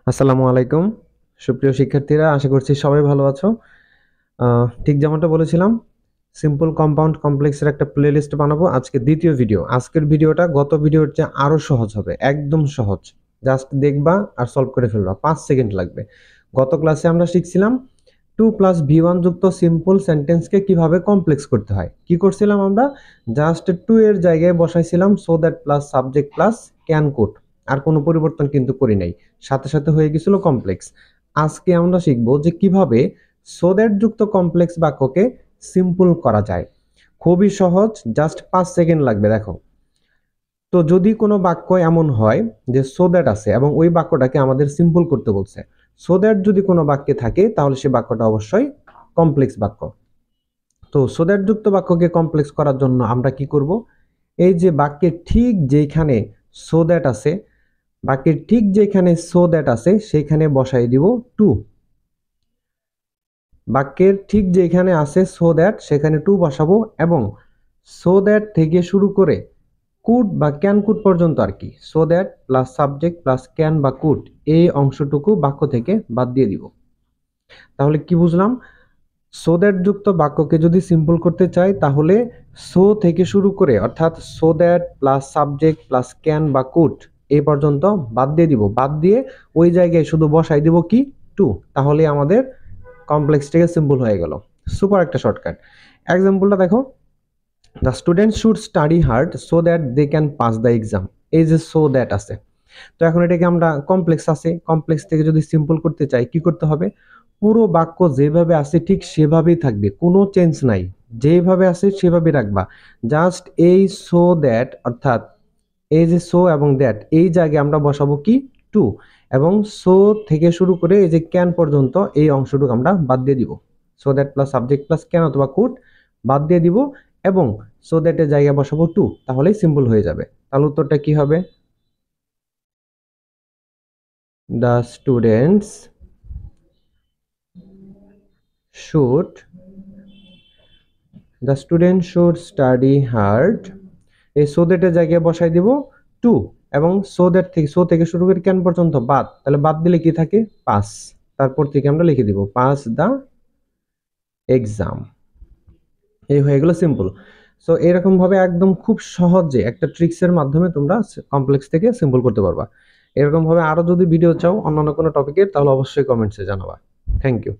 আসসালামু আলাইকুম সুপ্রিয় শিক্ষার্থীরা, আশা করছি সবাই ভালো আছো। ঠিক যেমনটা বলেছিলাম, সিম্পল কম্পাউন্ড কমপ্লেক্সের একটা প্লেলিস্ট বানাবো। আজকে দ্বিতীয় ভিডিও। আজকের ভিডিওটা গত ভিডিওর চেয়ে আরো সহজ হবে, একদম সহজ। জাস্ট দেখবা আর সলভ করে ফেলবা, 5 সেকেন্ড লাগবে। গত ক্লাসে আমরা শিখছিলাম 2+v1 যুক্ত সিম্পল সেন্টেন্সকে কিভাবে কমপ্লেক্স করতে হয়। কি করছিলাম আমরা? জাস্ট 2 এর জায়গায় বসাইছিলাম so that plus subject plus can code, আর কোনো পরিবর্তন কিন্তু করি নাই, সাথে সাথে হয়ে গেছিল কমপ্লেক্স। আজকে আমরা শিখবো যে কিভাবে সো দ্যাট যুক্ত কমপ্লেক্স বাক্যকে সিম্পল করা যায়। খুবই সহজ, জাস্ট 5 সেকেন্ড লাগবে। দেখো, তো যদি কোনো বাক্য এমন হয় যে সো দ্যাট আছে এবং ওই বাক্যটাকে আমাদের সিম্পল করতে বলছে, সো দ্যাট যদি কোনো বাক্যে থাকে তাহলে সে বাক্যটা অবশ্যই কমপ্লেক্স বাক্য। তো সো দ্যাট যুক্ত বাক্যকে কমপ্লেক্স করার জন্য আমরা কি করব? এই যে বাক্যের ঠিক যেখানে সো দ্যাট আছে, বাক্যের ঠিক যেখানে সো দ্যাট আছে সেখানে বসাই দিব টু। বাক্যের ঠিক যেখানে আছে সো দ্যাট সেখানে টু বসাবো, এবং সো দ্যাট থেকে শুরু করে কুড বা ক্যান কুড পর্যন্ত আর কি, so that plus subject plus can বা কুড, এই অংশটুকু বাক্য থেকে বাদ দিয়ে দিব। তাহলে কি বুঝলাম? সো দ্যাট যুক্ত বাক্যকে যদি সিম্পল করতে চাই তাহলে সো থেকে শুরু করে, অর্থাৎ so that plus subject plus can বা কুড এই পর্যন্ত বাদ দিয়ে দিব। বাদ দিয়ে ওই জায়গায় শুধু বসাই দিব কি? টু। তাহলে আমাদের কমপ্লেক্সটাকে সিম্পল হয়ে গেল। সুপার একটা শর্টকাট। এক্সাম্পলটা দেখো, the student should study hard so that they can pass the exam. এই যে সো দ্যাট আছে, তো এখন এটাকে আমরা কমপ্লেক্স আছে, কমপ্লেক্স থেকে যদি সিম্পল করতে চাই কি করতে হবে? পুরো বাক্য যেভাবে আছে ঠিক সেভাবেই থাকবে, কোনো চেঞ্জ নাই। যেভাবে আছে সেভাবেই রাখবা। জাস্ট এই সো দ্যাট, অর্থাৎ এই যে সো এবং দ্যাট, এই জায়গায় আমরা বসাবো কি? টু। এবং সো থেকে শুরু করে এই যে ক্যান পর্যন্ত এই অংশটুকু আমরা বাদ দিয়ে দিব। So that plus subject plus can অথবা কুড বাদ দিয়ে দিব, এবং সো দ্যাটের জায়গায় বসাবো টু, তাহলেই সিম্পল হয়ে যাবে। তাহলে উত্তরটা কি হবে? The students should study hard। এই সো দ্যাটের জায়গায় বসাই দিব টু, এবং সো দ্যাট থেকে, সো থেকে শুরু করে ক্যান পর্যন্ত বাদ, তাহলে বাদ দিলে কি থাকে? পাস। তারপর থেকে আমরা লিখে দিব পাস দা এক্সাম। এই হয়ে গেল সিম্পল। সো এরকম ভাবে একদম খুব সহজে একটা ট্রিক্সের মাধ্যমে তোমরা কমপ্লেক্স থেকে সিম্পল করতে পারবা। এরকম ভাবে আরো যদি ভিডিও চাও অন্যান্য কোনো টপিকের, তাহলে অবশ্যই কমেন্টসে জানাবা। Thank you.